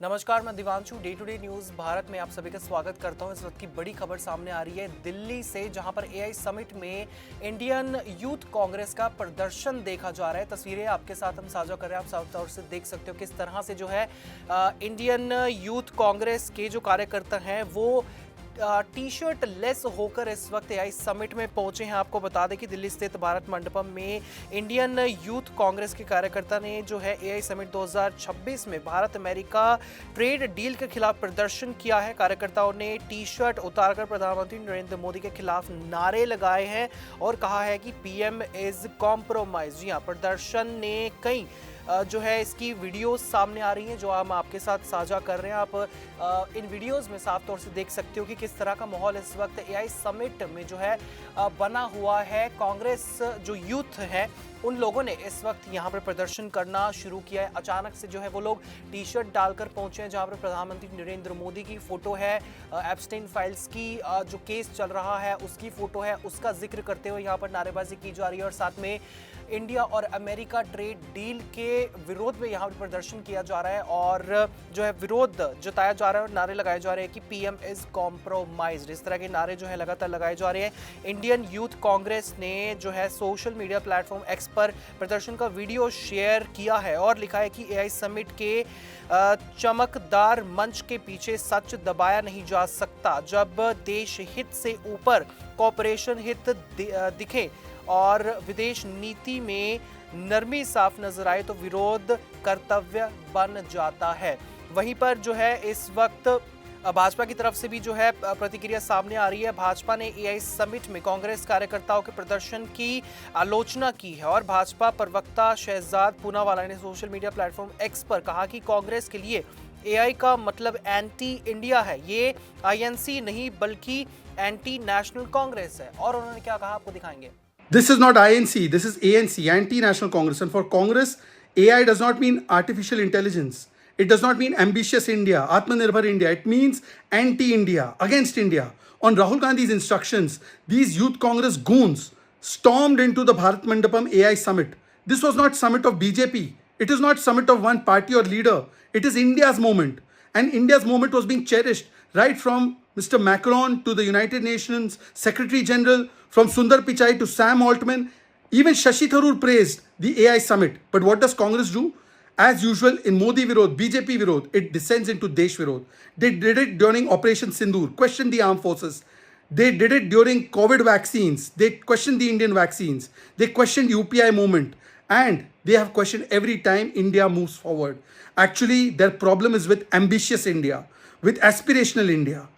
नमस्कार, मैं Divanshu. Day to day news Bharat में आप सभी का स्वागत करता हूं। इस वक्त की बड़ी खबर सामने आ रही है दिल्ली से, जहां पर एआई समिट में इंडियन यूथ कांग्रेस का प्रदर्शन देखा जा रहा है। तस्वीरें आपके साथ हम साझा कर रहे हैं। आप साफ तौर से देख सकते हो किस तरह से जो है इंडियन यूथ कांग्रेस के जो कार्यकर्ता हैं वो टी शर्ट लेस होकर इस वक्त एआई समिट में पहुंचे हैं। आपको बता दें कि दिल्ली स्थित भारत मंडपम में इंडियन यूथ कांग्रेस के कार्यकर्ता ने जो है एआई समिट 2026 में भारत अमेरिका ट्रेड डील के खिलाफ प्रदर्शन किया है। कार्यकर्ताओं ने टी शर्ट उतारकर प्रधानमंत्री नरेंद्र मोदी के खिलाफ नारे लगाए हैं और कहा है कि पीएम इज कॉम्प्रोमाइज। जी हाँ, प्रदर्शन ने कई जो है इसकी वीडियोस सामने आ रही हैं जो हम आपके साथ साझा कर रहे हैं। आप इन वीडियोस में साफ तौर से देख सकते हो कि किस तरह का माहौल इस वक्त एआई समिट में जो है बना हुआ है। कांग्रेस जो यूथ है उन लोगों ने इस वक्त यहाँ पर प्रदर्शन करना शुरू किया है। अचानक से जो है वो लोग टी शर्ट डालकर पहुंचे हैं जहाँ पर प्रधानमंत्री नरेंद्र मोदी की फोटो है। एप्स्टाइन फाइल्स की जो केस चल रहा है उसकी फोटो है, उसका जिक्र करते हुए यहाँ पर नारेबाजी की जा रही है और साथ में इंडिया और अमेरिका ट्रेड डील के विरोध में यहाँ पर प्रदर्शन किया जा रहा है और जो है विरोध जताया जा रहा है और नारे लगाए जा रहे हैं कि पीएम इज कॉम्प्रोमाइज्ड। इस तरह के नारे जो है लगातार लगाए जा रहे हैं। इंडियन यूथ कांग्रेस ने जो है सोशल मीडिया प्लेटफॉर्म एक्स पर प्रदर्शन का वीडियो शेयर किया है और लिखा है कि एआई समिट के चमकदार मंच के पीछे सच दबाया नहीं जा सकता। जब देश हित से ऊपर कॉर्पोरेशन हित दिखे और विदेश नीति में नरमी साफ नजर आए तो विरोध कर्तव्य बन जाता है। वहीं पर जो है इस वक्त भाजपा की तरफ से भी जो है प्रतिक्रिया सामने आ रही है। भाजपा ने एआई समिट में कांग्रेस कार्यकर्ताओं के प्रदर्शन की आलोचना की है और भाजपा प्रवक्ता शहजाद पूनावाला ने सोशल मीडिया प्लेटफॉर्म एक्स पर कहा कि कांग्रेस के लिए एआई का मतलब एंटी इंडिया है। ये आईएनसी नहीं बल्कि एंटी नेशनल कांग्रेस है। और उन्होंने क्या कहा आपको दिखाएंगे। This is not INC, this is ANC, Anti-National Congress. And for Congress, AI does not mean artificial intelligence. It does not mean ambitious India, Atmanirbhar India. It means anti-India, against India. On Rahul Gandhi's instructions, these youth Congress goons stormed into the Bharat Mandapam AI summit. This was not summit of BJP. It is not summit of one party or leader. It is India's moment. And India's moment was being cherished right from Mr. Macron to the United Nations Secretary General, from Sundar Pichai to Sam Altman. Even Shashi Tharoor praised the AI summit. But what does Congress do? As usual, in Modi Virod, BJP Virod, it descends into Desh Virod. They did it during Operation Sindoor, questioned the armed forces. They did it during COVID vaccines. They questioned the Indian vaccines. They questioned UPI movement. And they have questioned every time India moves forward. Actually, their problem is with ambitious India, with aspirational India.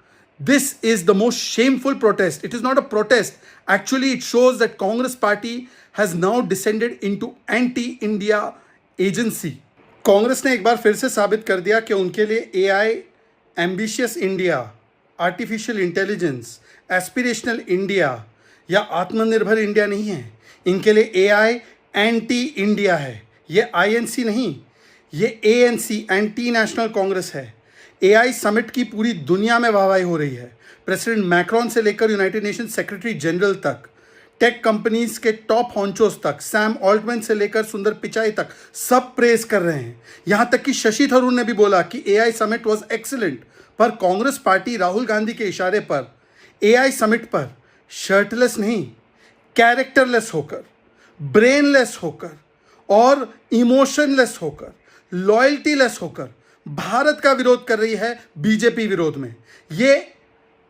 This is the most shameful protest. It is not a protest. Actually, it shows that Congress party has now descended into anti-India agency. Congress ने एक बार फिर से साबित कर दिया कि उनके लिए AI, ambitious India, artificial intelligence, aspirational India या आत्मनिर्भर इंडिया नहीं है। इनके लिए एआई एंटी इंडिया है। ये आईएनसी नहीं, ये एएनसी, एंटी नेशनल कांग्रेस है। एआई समिट की पूरी दुनिया में वाहवाही हो रही है। प्रेसिडेंट मैक्रॉन से लेकर यूनाइटेड नेशन सेक्रेटरी जनरल तक, टेक कंपनीज के टॉप हॉन्चोस तक, सैम ऑल्टमैन से लेकर सुंदर पिचाई तक, सब प्रेज कर रहे हैं। यहां तक कि शशि थरूर ने भी बोला कि एआई समिट वाज एक्सीलेंट। पर कांग्रेस पार्टी राहुल गांधी के इशारे पर एआई समिट पर शर्टलेस नहीं, कैरेक्टरलेस होकर, ब्रेनलेस होकर और इमोशनलेस होकर, लॉयल्टीलेस होकर भारत का विरोध कर रही है बीजेपी विरोध में। ये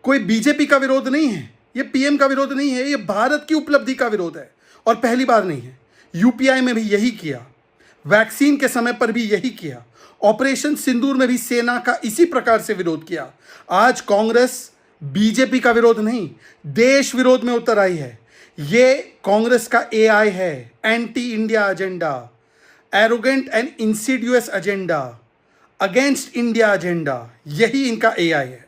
कोई बीजेपी का विरोध नहीं है, ये पीएम का विरोध नहीं है, ये भारत की उपलब्धि का विरोध है और पहली बार नहीं है। यूपीआई में भी यही किया, वैक्सीन के समय पर भी यही किया, ऑपरेशन सिंदूर में भी सेना का इसी प्रकार से विरोध किया। आज कांग्रेस बीजेपी का विरोध नहीं, देश विरोध में उतर आई है। ये कांग्रेस का एआई है, anti India agenda, arrogant and Insidious agenda, against India agenda, यही इनका एआई है।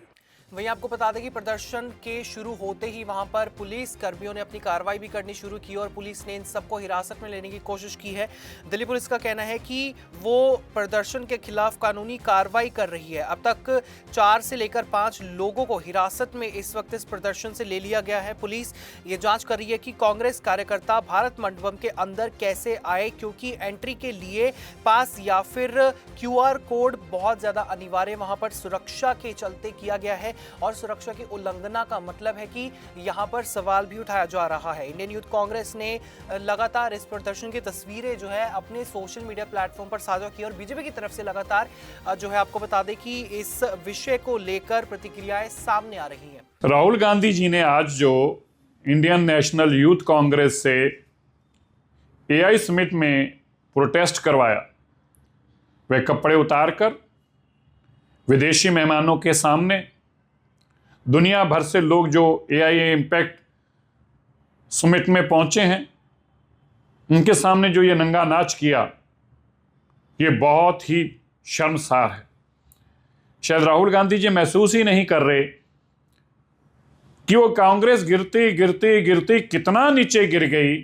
वहीं आपको बता दें कि प्रदर्शन के शुरू होते ही वहां पर पुलिस कर्मियों ने अपनी कार्रवाई भी करनी शुरू की और पुलिस ने इन सबको हिरासत में लेने की कोशिश की है। दिल्ली पुलिस का कहना है कि वो प्रदर्शन के खिलाफ कानूनी कार्रवाई कर रही है। अब तक 4 से लेकर 5 लोगों को हिरासत में इस वक्त इस प्रदर्शन से ले लिया गया है। पुलिस ये जांच कर रही है कि कांग्रेस कार्यकर्ता भारत मंडपम के अंदर कैसे आए, क्योंकि एंट्री के लिए पास या फिर QR कोड बहुत ज्यादा अनिवार्य वहां पर सुरक्षा के चलते किया गया है और सुरक्षा की उल्लंघना का मतलब है कि यहां पर सवाल भी उठाया जा रहा है। इंडियन यूथ कांग्रेस ने लगातार इस प्रदर्शन की तस्वीरें जो है अपने सोशल मीडिया प्लेटफॉर्म पर साझा की और बीजेपी की तरफ से लगातार जो है आपको बता दें कि इस विषय को लेकर प्रतिक्रियाएं सामने आ रही हैं। राहुल गांधी जी ने आज जो इंडियन नेशनल यूथ कांग्रेस से AI समिट में प्रोटेस्ट करवाया, वे कपड़े उतारकर विदेशी मेहमानों के सामने दुनिया भर से लोग जो AI इम्पैक्ट समिट में पहुंचे हैं, उनके सामने जो ये नंगा नाच किया, ये बहुत ही शर्मसार है। शायद राहुल गांधी जी महसूस ही नहीं कर रहे कि वो कांग्रेस गिरती गिरती गिरती कितना नीचे गिर गई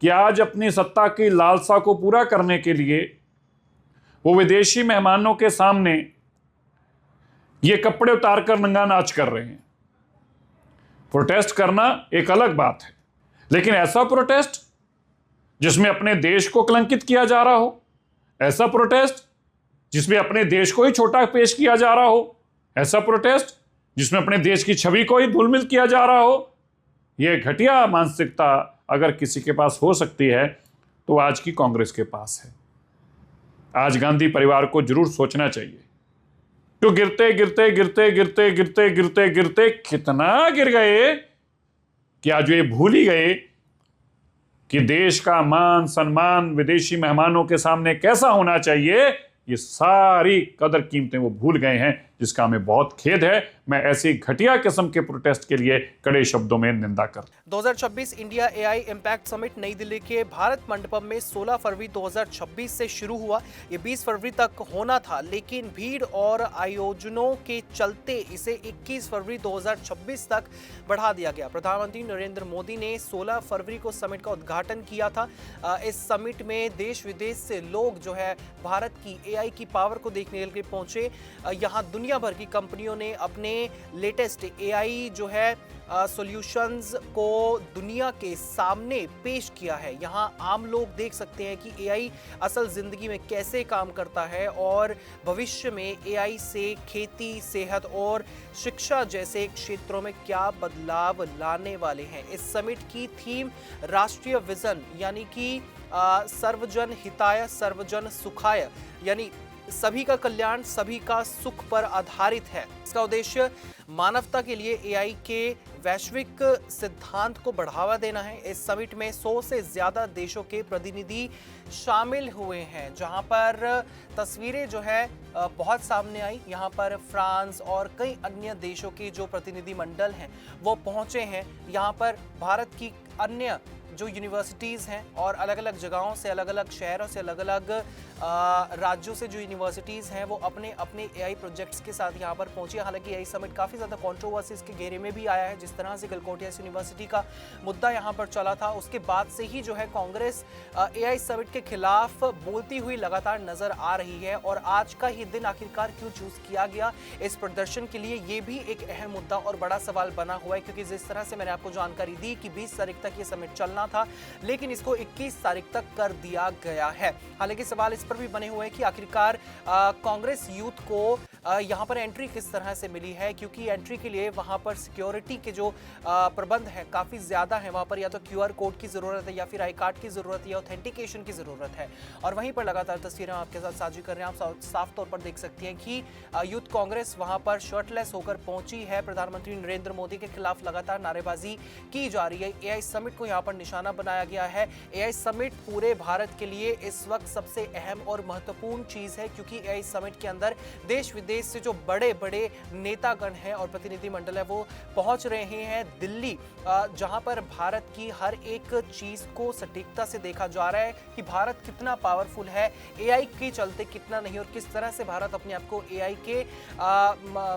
कि आज अपनी सत्ता की लालसा को पूरा करने के लिए वो विदेशी मेहमानों के सामने ये कपड़े उतारकर नंगा नाच कर रहे हैं। प्रोटेस्ट करना एक अलग बात है, लेकिन ऐसा प्रोटेस्ट जिसमें अपने देश को कलंकित किया जा रहा हो, ऐसा प्रोटेस्ट जिसमें अपने देश को ही छोटा पेश किया जा रहा हो, ऐसा प्रोटेस्ट जिसमें अपने देश की छवि को ही धूलमिल किया जा रहा हो, यह घटिया मानसिकता अगर किसी के पास हो सकती है तो आज की कांग्रेस के पास है। आज गांधी परिवार को जरूर सोचना चाहिए, तो गिरते गिरते गिरते गिरते गिरते गिरते गिरते कितना गिर गए कि आज वे भूल ही गए कि देश का मान सम्मान विदेशी मेहमानों के सामने कैसा होना चाहिए। ये सारी कदर कीमतें वो भूल गए हैं, जिसका हमें बहुत खेद है। मैं ऐसी घटिया किस्म के प्रोटेस्ट के लिए कड़े शब्दों में निंदा कर 2026 इंडिया AI इम्पैक्ट समिट नई दिल्ली के भारत मंडपम में 16 फरवरी 2026 से शुरू हुआ। ये 20 फरवरी तक होना था, लेकिन भीड़ और आयोजनों के चलते इसे 21 फरवरी 2026 तक बढ़ा दिया गया। प्रधानमंत्री नरेंद्र मोदी ने 16 फरवरी को समिट का उद्घाटन किया था। इस समिट में देश विदेश से लोग जो है भारत की AI की पावर को देखने के लिए पहुंचे। यहाँ दुनिया भर की कंपनियों ने अपने लेटेस्ट AI जो है सॉल्यूशंस को दुनिया के सामने पेश किया है। यहाँ आम लोग देख सकते हैं कि AI असल जिंदगी में कैसे काम करता है और भविष्य में AI से खेती, सेहत और शिक्षा जैसे क्षेत्रों में क्या बदलाव लाने वाले हैं। इस समिट की थीम राष्ट्रीय विजन यानी कि सर्वजन हिताय सर्वजन सुखाय यानी सभी का कल्याण सभी का सुख पर आधारित है। इसका उद्देश्य मानवता के लिए AI के वैश्विक सिद्धांत को बढ़ावा देना है। इस समिट में 100 से ज्यादा देशों के प्रतिनिधि शामिल हुए हैं, जहां पर तस्वीरें जो है बहुत सामने आई। यहां पर फ्रांस और कई अन्य देशों के जो प्रतिनिधि मंडल हैं वो पहुंचे हैं। यहां पर भारत की अन्य जो यूनिवर्सिटीज़ हैं और अलग अलग जगहों से, अलग अलग शहरों से, अलग अलग राज्यों से जो यूनिवर्सिटीज़ हैं वो अपने अपने AI प्रोजेक्ट्स के साथ यहाँ पर पहुंची। हालांकि AI समिट काफ़ी ज़्यादा कंट्रोवर्सीज के घेरे में भी आया है। जिस तरह से गलगोटिया यूनिवर्सिटी का मुद्दा यहाँ पर चला था, उसके बाद से ही जो है कांग्रेस AI समिट के खिलाफ बोलती हुई लगातार नजर आ रही है। और आज का ही दिन आखिरकार क्यों चूज किया गया इस प्रदर्शन के लिए, ये भी एक अहम मुद्दा और बड़ा सवाल बना हुआ है। क्योंकि जिस तरह से मैंने आपको जानकारी दी कि 20 तारीख तक ये समिट चलना था, लेकिन इसको 21 तारीख तक कर दिया गया है। हालांकि सवाल इस पर भी बने हुए हैं कि आखिरकार कांग्रेस यूथ को यहाँ पर एंट्री किस तरह से मिली है, क्योंकि एंट्री के लिए वहाँ पर सिक्योरिटी के जो प्रबंध है काफ़ी ज़्यादा है। वहाँ पर या तो QR कोड की ज़रूरत है या फिर आई कार्ड की ज़रूरत है या ऑथेंटिकेशन की ज़रूरत है। और वहीं पर लगातार तस्वीरें आपके साथ साझी कर रहे हैं। आप साफ तौर पर देख सकती हैं कि यूथ कांग्रेस वहाँ पर शर्टलेस होकर पहुंची है। प्रधानमंत्री नरेंद्र मोदी के खिलाफ लगातार नारेबाजी की जा रही है। AI समिट को यहाँ पर निशाना निशाना बनाया गया है। एआई समिट पूरे भारत के लिए इस वक्त सबसे अहम और महत्वपूर्ण चीज है, क्योंकि एआई समिट के अंदर देश विदेश से जो बड़े बड़े नेतागण हैं और प्रतिनिधिमंडल है वो पहुंच रहे हैं दिल्ली, जहां पर भारत की हर एक चीज को सटीकता से देखा जा रहा है कि भारत कितना पावरफुल है, एआई के चलते कितना नहीं, और किस तरह से भारत अपने आप को एआई के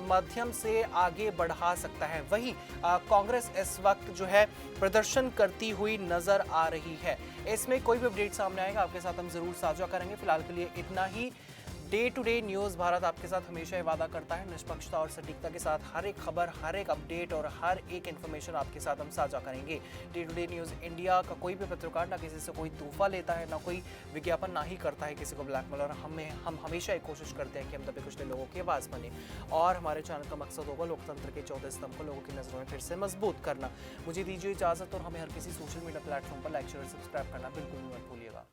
माध्यम से आगे बढ़ा सकता है। वहीं कांग्रेस इस वक्त जो है प्रदर्शन करती हुई नजर आ रही है। इसमें कोई भी अपडेट सामने आएगा आपके साथ हम जरूर साझा करेंगे। फिलहाल के लिए इतना ही। Day to day news Bharat आपके साथ हमेशा ये वादा करता है निष्पक्षता और सटीकता के साथ हर एक खबर, हर एक अपडेट और हर एक इन्फॉर्मेशन आपके साथ हम साझा करेंगे। Day to day news India का कोई भी पत्रकार ना किसी से कोई तोहफा लेता है, ना कोई विज्ञापन, ना ही करता है किसी को ब्लैकमेल, और हम हमेशा एक कोशिश करते हैं कि हम दबे कुचले लोगों की आवाज़ बने। और हमारे चैनल का मकसद होगा लोकतंत्र के 14 स्तंभ को लोगों की नज़रों में फिर से मजबूत करना। मुझे दीजिए इजाज़त, और हमें हर किसी सोशल मीडिया प्लेटफॉर्म पर लाइक, शेयर और सब्सक्राइब करना बिल्कुल मत भूलिएगा।